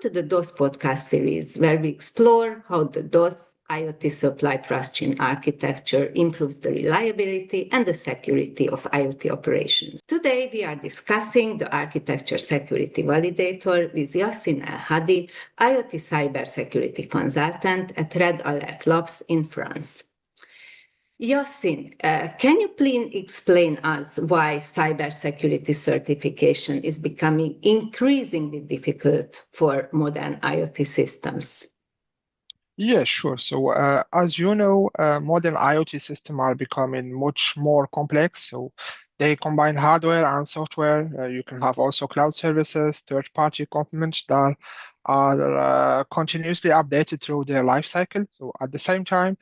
to the DOSS podcast series, where we explore how the DOSS IoT supply trust chain architecture improves the reliability and the security of IoT operations. Today, we are discussing the Architecture Security Validator with Yassin El-Hadi, IoT cybersecurity consultant at Red Alert Labs in France. Yassin, can you please explain us why cybersecurity certification is becoming increasingly difficult for modern IoT systems? Yeah, sure. So, as you know, modern IoT systems are becoming much more complex. So, they combine hardware and software. You can have also cloud services, third-party components that are continuously updated through their life cycle. So, at the same time,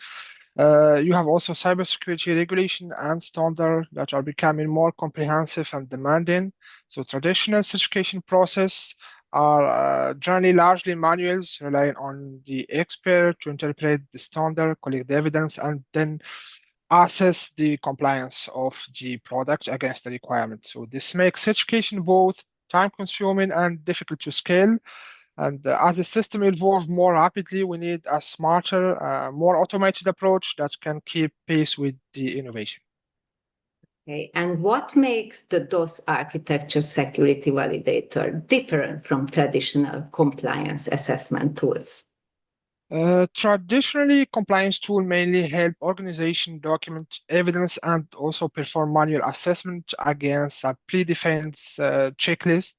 you have also cybersecurity regulation and standards that are becoming more comprehensive and demanding. So, traditional certification process are generally largely manuals relying on the expert to interpret the standard, collect the evidence, and then assess the compliance of the product against the requirements. So this makes certification both time-consuming and difficult to scale. And as the system evolves more rapidly, we need a smarter, more automated approach that can keep pace with the innovation. Okay. And what makes the DOSS Architecture Security Validator different from traditional compliance assessment tools? Traditionally, compliance tools mainly help organization document evidence and also perform manual assessment against a predefined checklist.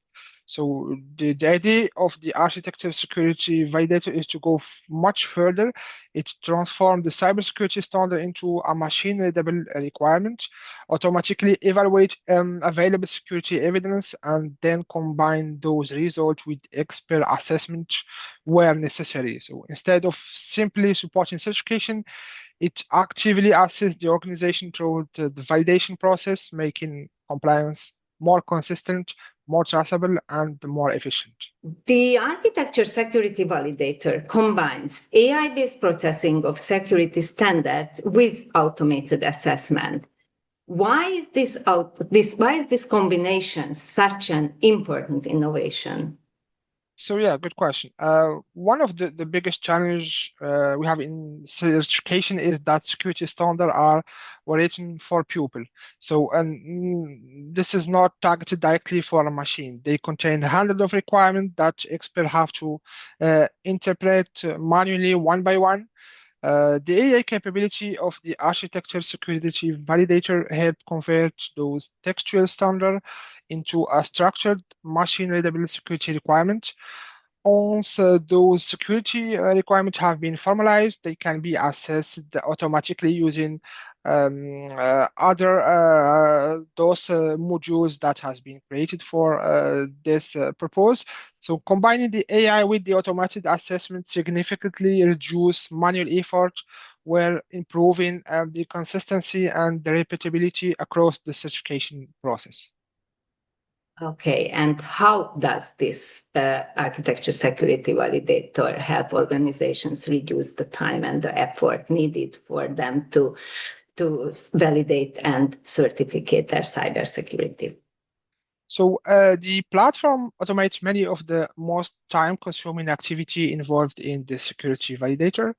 So the idea of the architecture security validator is to go much further. It transforms the cybersecurity standard into a machine-readable requirement, automatically evaluate available security evidence, and then combine those results with expert assessment where necessary. So instead of simply supporting certification, it actively assists the organization through the validation process, making compliance more consistent, more traceable, and more efficient. The Architecture Security Validator combines AI-based processing of security standards with automated assessment. Why is this combination such an important innovation? So yeah, good question. One of the biggest challenge we have in certification is that security standards are written for people. So this is not targeted directly for a machine. They contain hundreds of requirements that experts have to interpret manually one by one. The AI capability of the Architecture Security Validator help convert those textual standards into a structured machine-readable security requirement. Once those security requirements have been formalized, they can be assessed automatically using other those modules that has been created for this purpose. So combining the AI with the automated assessment significantly reduce manual effort while improving the consistency and the repeatability across the certification process. Okay, and how does this architecture security validator help organizations reduce the time and the effort needed for them to validate and certificate their cybersecurity? So the platform automates many of the most time-consuming activity involved in the security validation.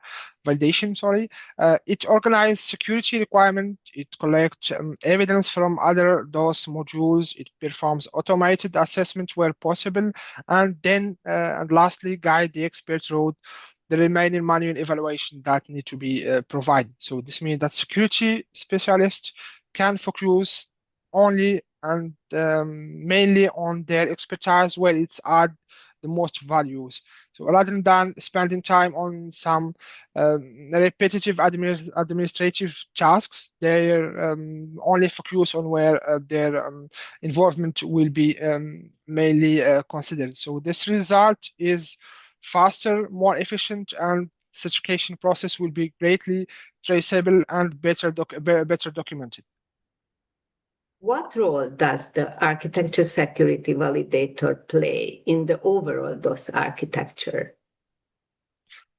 It organizes security requirements. It collects evidence from other DOS modules. It performs automated assessments where possible, and then and lastly, guide the experts through the remaining manual evaluation that need to be provided. So this means that security specialists can focus only and mainly on their expertise where it's add the most values. So rather than spending time on some repetitive administrative tasks, they only focus on where their involvement will be mainly considered. So this result is faster, more efficient, and certification process will be greatly traceable and better documented. What role does the architecture security validator play in the overall DOS architecture?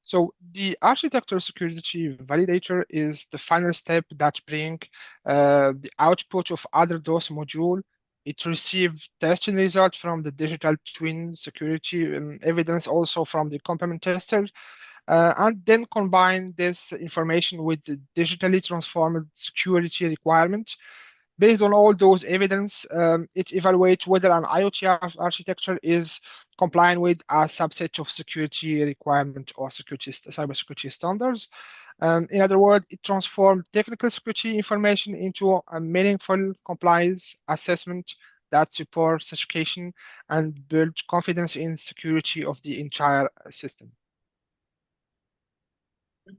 So the architecture security validator is the final step that brings the output of other DOS module It receives testing results from the digital twin security evidence also from the complement tester, and then combine this information with the digitally transformed security requirements. Based on all those evidence, it evaluates whether an IoT architecture is complying with a subset of security requirement or cybersecurity standards. In other words, it transforms technical security information into a meaningful compliance assessment that supports certification and builds confidence in security of the entire system.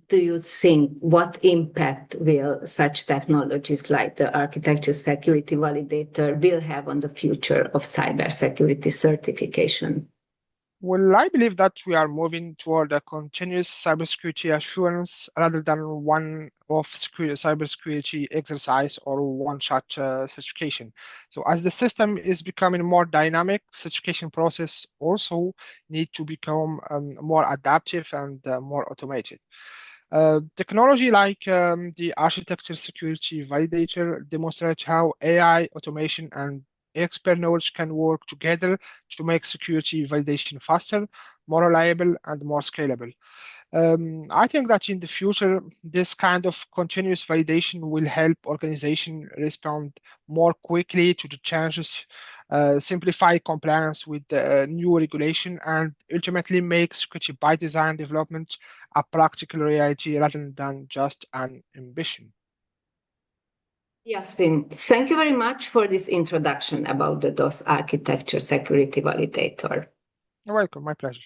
Do you think what impact will such technologies like the Architecture Security Validator will have on the future of cybersecurity certification? Well, I believe that we are moving toward a continuous cybersecurity assurance rather than one-off cybersecurity exercise or one-shot certification. So as the system is becoming more dynamic, certification process also need to become more adaptive and more automated. Technology like the Architecture Security Validator demonstrates how AI, automation, and expert knowledge can work together to make security validation faster, more reliable, and more scalable. I think that in the future, this kind of continuous validation will help organizations respond more quickly to the changes, simplify compliance with the new regulation, and ultimately make security by design development a practical reality rather than just an ambition. Yasin, thank you very much for this introduction about the DOSS Architecture Security Validator. You're welcome, my pleasure.